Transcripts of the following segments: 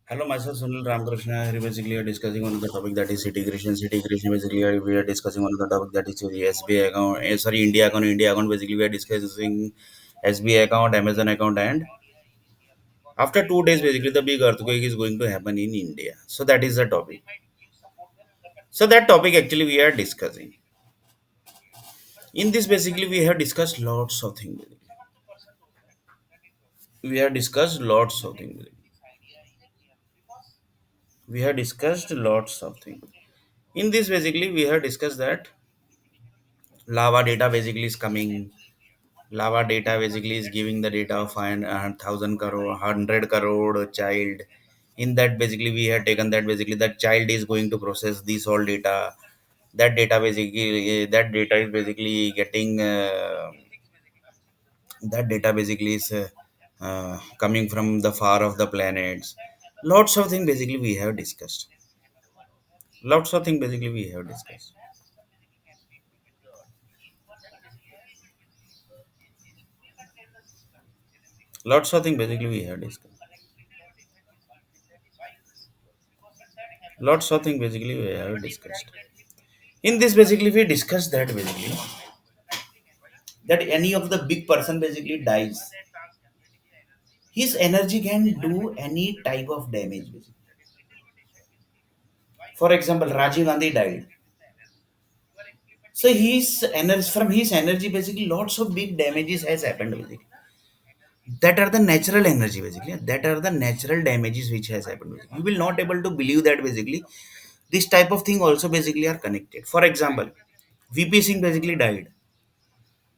Hello, myself Sunil Ramakrishna. Here basically we are discussing on the topic that is city creation. City creation basically we are discussing on the topic that is the SBI account. Sorry, India account. India account basically we are discussing SBI account, Amazon account, and after 2 days basically the big earthquake is going to happen in India. So that is the topic. So that topic actually we are discussing. In this basically we have discussed lots of things. We have discussed lots of things. We have discussed lots of things. In this basically we have discussed that lava data basically is coming. Lava data basically is giving the data of 1,000 crore, 100 crore child. In that basically we have taken that basically that child is going to process this all data. That data is basically getting that data basically is coming from the far of the planets. Lots of things basically we have discussed. Lots of things basically we have discussed. Lots of things basically we have discussed. Lots of things basically we have discussed. In this basically we discussed that basically that any of the big person basically dies, his energy can do any type of damage basically. For example, Rajiv Gandhi died, so his energy, from his energy basically lots of big damages has happened basically. That are the natural energy basically, that are the natural damages which has happened basically. You will not able to believe that basically this type of thing also basically are connected. For example, VP Singh basically died.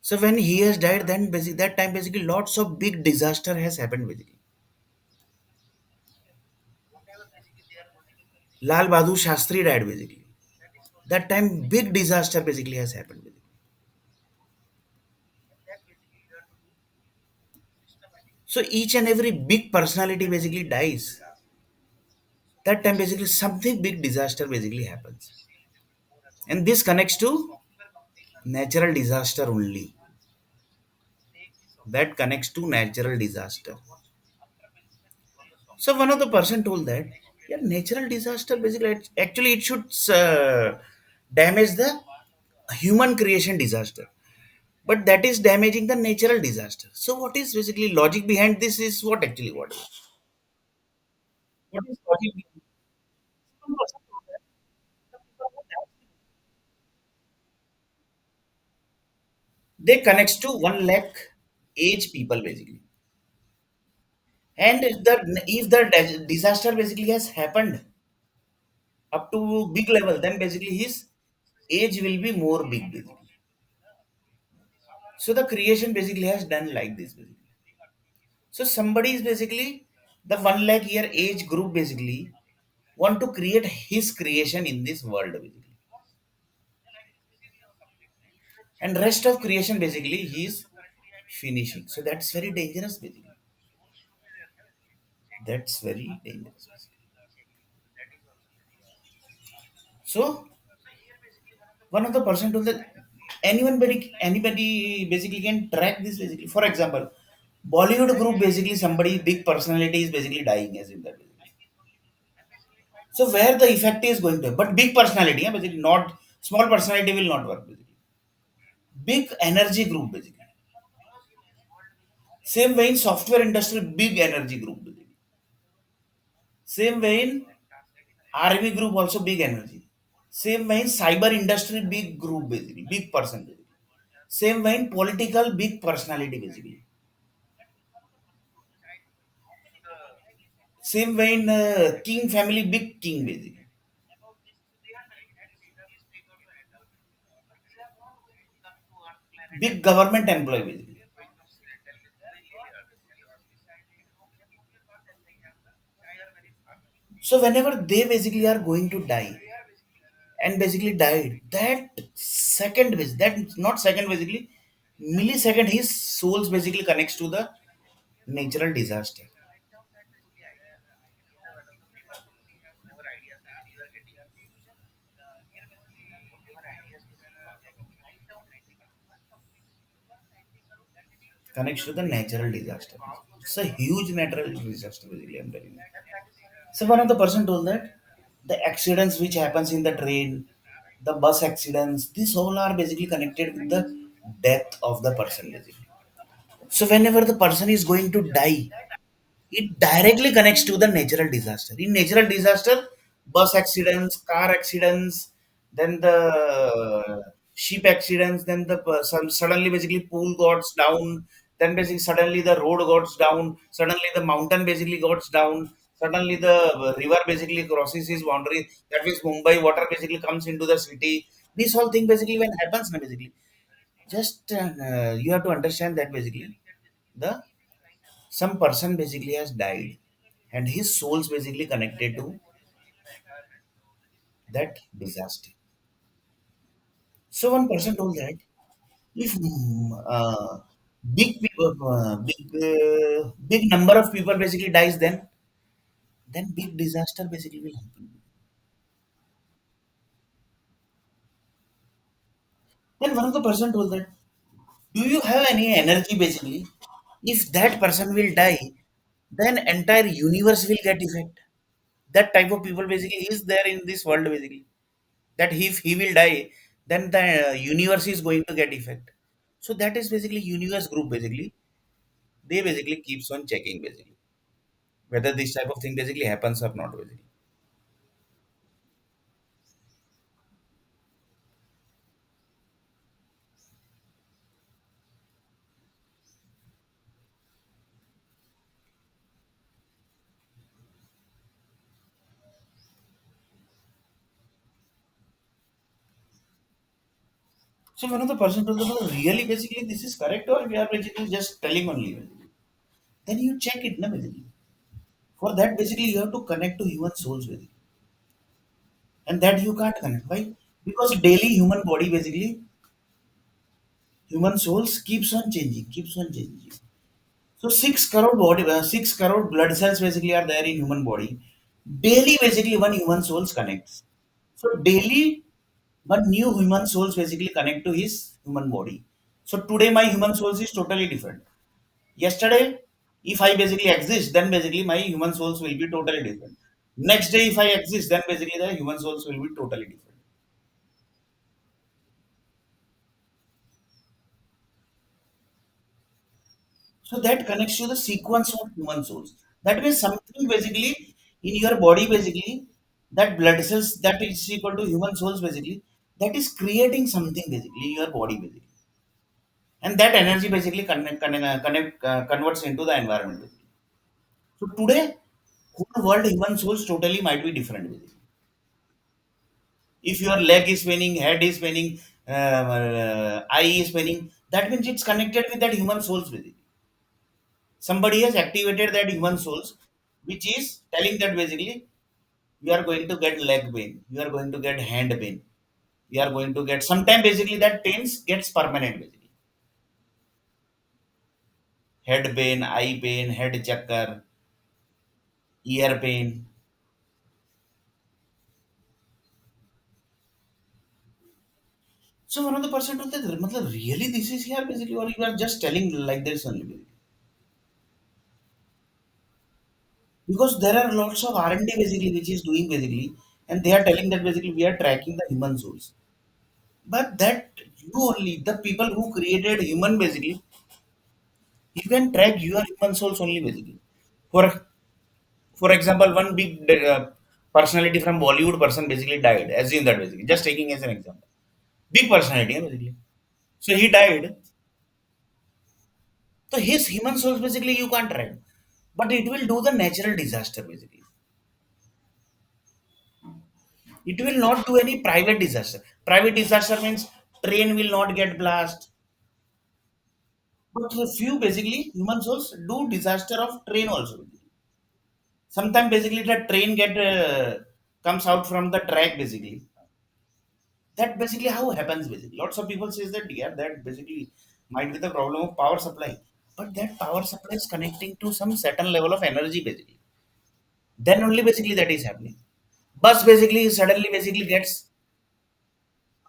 So when he has died, then basically that time basically lots of big disaster has happened basically. Lal Bahadur Shastri died basically. That time big disaster basically has happened basically. So each and every big personality basically dies. That time basically something big disaster basically happens. And this connects to natural disaster only. That connects to natural disaster. So one of the person told that, yeah, natural disaster basically actually it should damage the human creation disaster, but that is damaging the natural disaster. So what is basically logic behind this is what actually what is logic behind they connects to 1 lakh age people basically, and if the disaster basically has happened up to big level, then basically his age will be more big basically. So the creation basically has done like this basically. So somebody is basically the 1 lakh year age group basically want to create his creation in this world basically, and rest of creation basically he is finishing. So that's very dangerous basically. That's very dangerous. So one of the person told that anybody basically can track this basically. For example, Bollywood group basically somebody big personality is basically dying as in that basically. So where the effect is going to, but big personality, yeah, basically not small personality will not work basically. Big energy group basically. Same way in software industry, big energy group basically. Same way in army group also big energy. Same way in cyber industry, big group basically, big person basically. Same way in political, big personality basically. Same way in king family, big king basically. Big government employee basically. So whenever they basically are going to die and basically died, that second that not second basically, millisecond his souls basically connects to the natural disaster. Connects to the natural disaster. It's a huge natural disaster basically, I'm telling you. So one of the person told that the accidents which happens in the train, the bus accidents, these all are basically connected with the death of the person basically. So whenever the person is going to die, it directly connects to the natural disaster. In natural disaster, bus accidents, car accidents, then the ship accidents, then the suddenly basically pool got down, then basically suddenly the road got down, suddenly the mountain basically got down, suddenly the river basically crosses its boundary. That means Mumbai water basically comes into the city. This whole thing basically when happens, na, basically just you have to understand that basically the some person basically has died and his soul's basically connected to that disaster. So one person told that if big number of people basically dies, then big disaster basically will happen. Then one of the person told that, do you have any energy basically? If that person will die, then entire universe will get effect. That type of people basically is there in this world basically, that if he will die, then the universe is going to get effect. So that is basically universe group basically, they basically keeps on checking basically whether this type of thing basically happens or not basically. So one of the person told them, "Oh, really basically this is correct or we are basically just telling only basically?" Then you check it na basically. For that basically you have to connect to human souls basically, and that you can't connect. Why? Because daily human body basically, human souls keeps on changing. So 6 crore body, 6 crore blood cells basically are there in human body. Daily basically one human souls connects. So daily one new human souls basically connect to his human body. So today my human souls is totally different. Yesterday, if I basically exist, then basically my human souls will be totally different. Next day, if I exist, then basically the human souls will be totally different. So that connects to the sequence of human souls. That means something basically in your body basically, that blood cells that is equal to human souls basically, that is creating something basically in your body basically, and that energy basically converts into the environment basically. So today, whole world human souls totally might be different basically. If your leg is spinning, head is spinning, eye is spinning, that means it's connected with that human souls basically. Somebody has activated that human souls, which is telling that basically you are going to get leg pain, you are going to get hand pain, you are going to get sometime basically that pains gets permanent basically, head pain, eye pain, head chakkar, ear pain. So one of the person told that, "Matlab, really this is here basically, or you are just telling like this only basically?" Because there are lots of R&D basically which is doing basically, and they are telling that basically we are tracking the human souls. But that you only, the people who created human basically, you can track your human souls only basically. For example, one big personality from Bollywood person basically died. Assume that basically, just taking as an example, big personality basically. So he died. So his human souls basically you can't track, but it will do the natural disaster basically. It will not do any private disaster. Private disaster means train will not get blast. But a few basically human souls do disaster of train also. Sometimes basically the train get comes out from the track basically. That basically how happens basically. Lots of people says that yeah, that basically might be the problem of power supply. But that power supply is connecting to some certain level of energy basically. Then only basically that is happening. Bus basically suddenly basically gets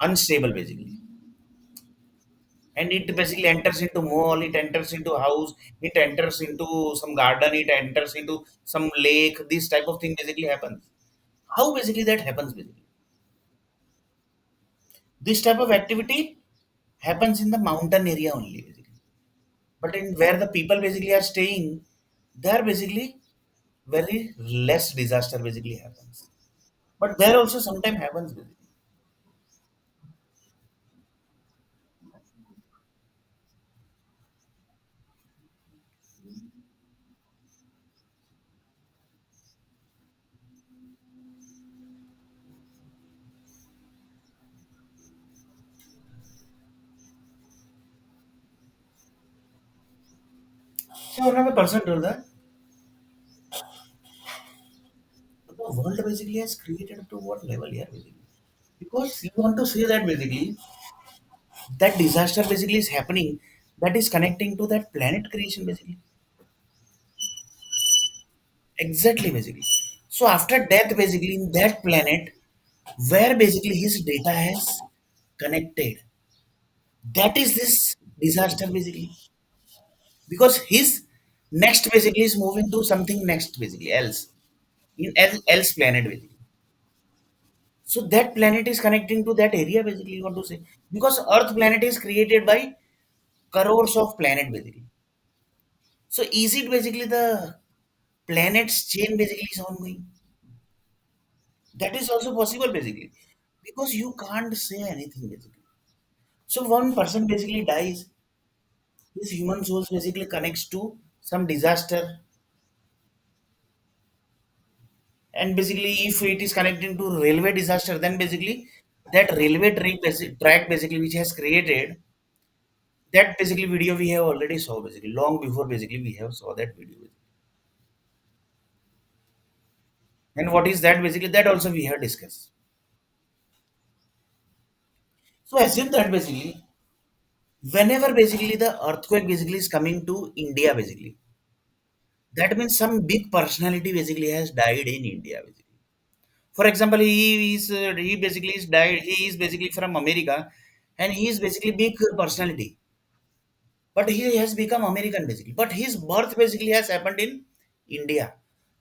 unstable basically. and it basically enters into mall, it enters into house, it enters into some garden, it enters into some lake. This type of thing basically happens. How basically that happens? Basically this type of activity happens in the mountain area only basically. But in where the people basically are staying, there basically very less disaster basically happens. But there also sometimes happens basically. So another person told that the world basically has created up to what level here basically. Because you want to say that basically that disaster basically is happening, that is connecting to that planet creation basically. Exactly basically. So after death basically in that planet where basically his data has connected, that is this disaster basically. Because his next basically is moving to something next basically else in else planet basically. So that planet is connecting to that area basically you want to say. Because Earth planet is created by crores of planet basically. So is it basically the planet's chain basically is ongoing? That is also possible basically. Because you can't say anything basically. So one person basically dies, his human souls basically connects to some disaster, and basically if it is connecting to railway disaster, then basically that railway track basically which has created that basically video we have already saw basically long before basically we have saw that video. And what is that basically? That also we have discussed. So assume that basically whenever basically the earthquake basically is coming to India basically, that means some big personality basically has died in India basically. For example, he basically is died. He is basically from America, and he is basically big personality. But he has become American basically. But his birth basically has happened in India.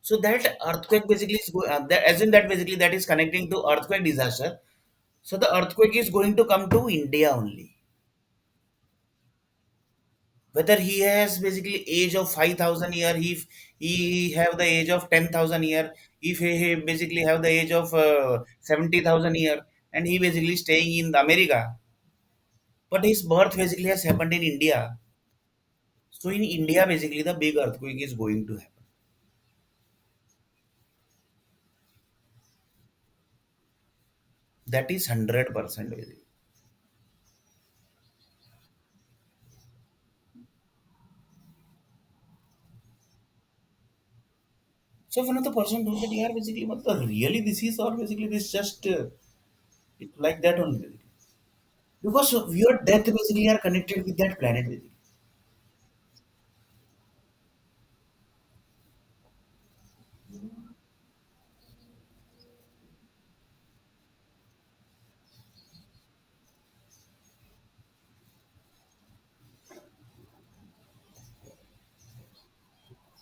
So that earthquake basically is as in that basically that is connecting to earthquake disaster. So the earthquake is going to come to India only. Whether he has basically age of 5,000 year, if he have the age of 10,000 year, if he basically have the age of 70,000 year, and he basically staying in America, but his birth basically has happened in India. So in India basically the big earthquake is going to happen. That is 100% basically. So one of the person told that yeah basically what the really this is or basically this just it like that only basically. Because your death basically are connected with that planet basically.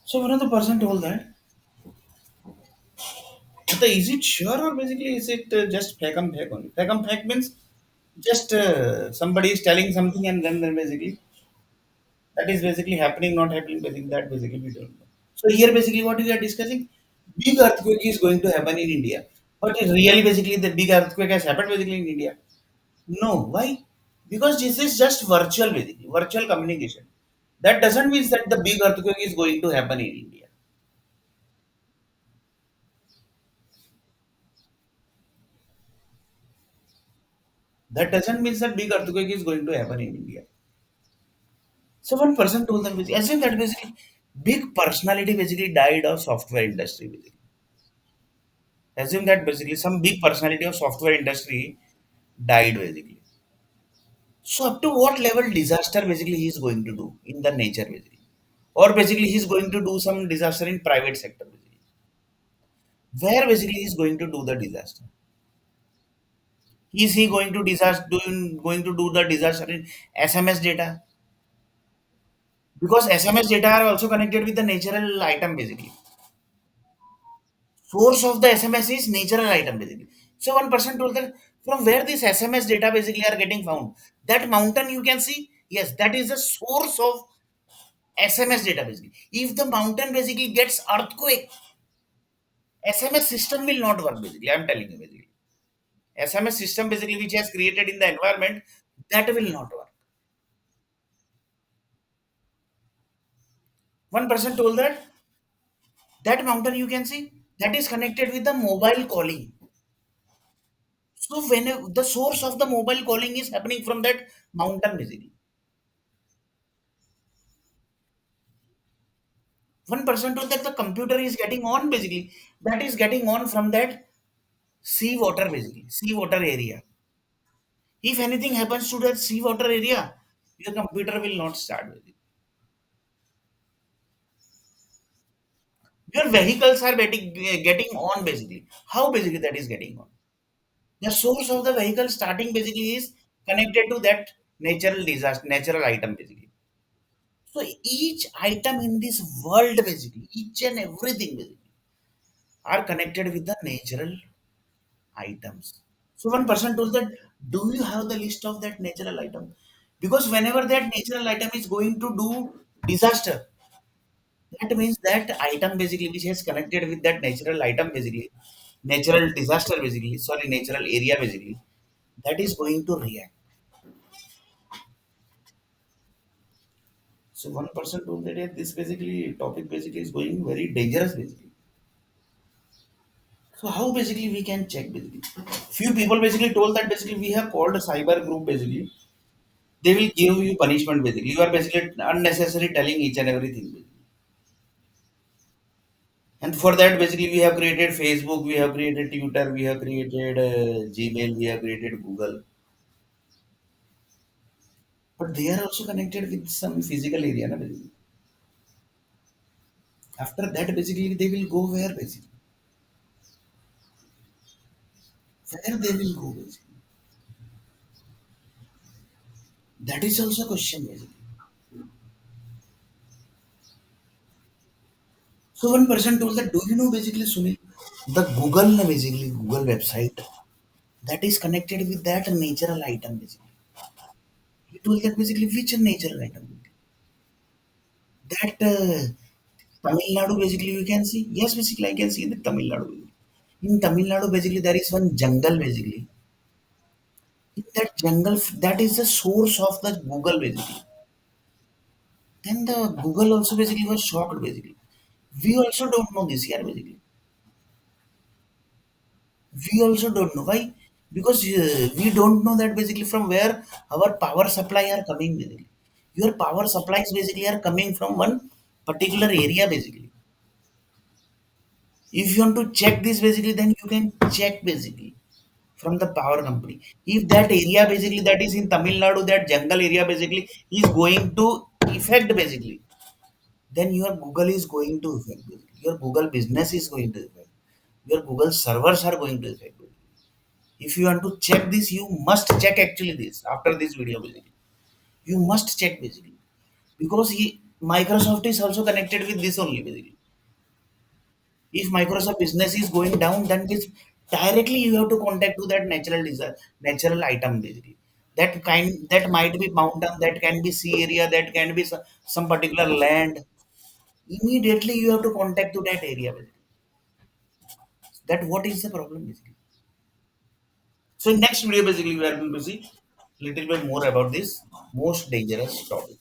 So one of the person told that, but is it sure or basically is it just fake and fake only? Fake and fake means just somebody is telling something and then basically that is basically happening, not happening, basically that basically we don't know. So here basically what we are discussing, big earthquake is going to happen in India. But really basically the big earthquake has happened basically in India. No, why? Because this is just virtual basically, virtual communication. That doesn't mean that the big earthquake is going to happen in India. That doesn't mean that big earthquake is going to happen in India. So one person told them basically, assume that basically big personality basically died of software industry basically. Assume that basically some big personality of software industry died basically. So up to what level disaster basically he is going to do in the nature basically. Or basically he is going to do some disaster in private sector basically. Where basically he is going to do the disaster. Is he going to going to do the disaster in SMS data? Because SMS data are also connected with the natural item basically. Source of the SMS is natural item basically. So one person told that from where this SMS data basically are getting found. That mountain you can see, yes, that is the source of SMS data basically. If the mountain basically gets earthquake, SMS system will not work basically. I'm telling you basically. SMS system basically which has created in the environment, that will not work. One person told that that mountain you can see that is connected with the mobile calling. So when the source of the mobile calling is happening from that mountain basically. One person told that the computer is getting on basically. That is getting on from that sea water basically, sea water area. If anything happens to that sea water area, your computer will not start basically. Your vehicles are getting on basically. How basically that is getting on? The source of the vehicle starting basically is connected to that natural disaster, natural item basically. So each item in this world basically, each and everything basically are connected with the natural items. So one person told that, do you have the list of that natural item? Because whenever that natural item is going to do disaster, that means that item basically which has connected with that natural item basically, natural disaster basically, sorry, natural area basically, that is going to react. So one person told that, "Yeah, this basically topic basically is going very dangerous basically. So how basically we can check basically? Few people basically told that basically we have called a cyber group basically. They will give you punishment basically. You are basically unnecessary telling each and everything. Basically. And for that basically we have created Facebook, we have created Twitter, we have created Gmail, we have created Google. But they are also connected with some physical area. Na, basically. After that basically they will go where basically? Where they will go basically? That is also a question basically. So one person told that, do you know basically Sunil, the Google basically Google website that is connected with that natural item basically. He told that basically which natural item? That Tamil Nadu basically you can see. Yes, basically I can see the Tamil Nadu. In Tamil Nadu basically there is one jungle basically. In that jungle that is the source of the Google basically. Then the Google also basically was shocked basically. We also don't know this here basically. We also don't know why, because we don't know that basically from where our power supply are coming basically. Your power supplies basically are coming from one particular area basically. If you want to check this basically, then you can check basically from the power company. If that area basically that is in Tamil Nadu, that jungle area basically is going to affect basically, then your Google is going to affect basically. Your Google business is going to affect. Your Google servers are going to affect. If you want to check this, you must check actually this after this video basically. You must check basically because Microsoft is also connected with this only basically. If Microsoft business is going down, then this directly you have to contact to that natural item basically. That might be mountain, that can be sea area, that can be some particular land. Immediately you have to contact to that area basically. That what is the problem basically. So in next video basically we are going to see little bit more about this most dangerous topic.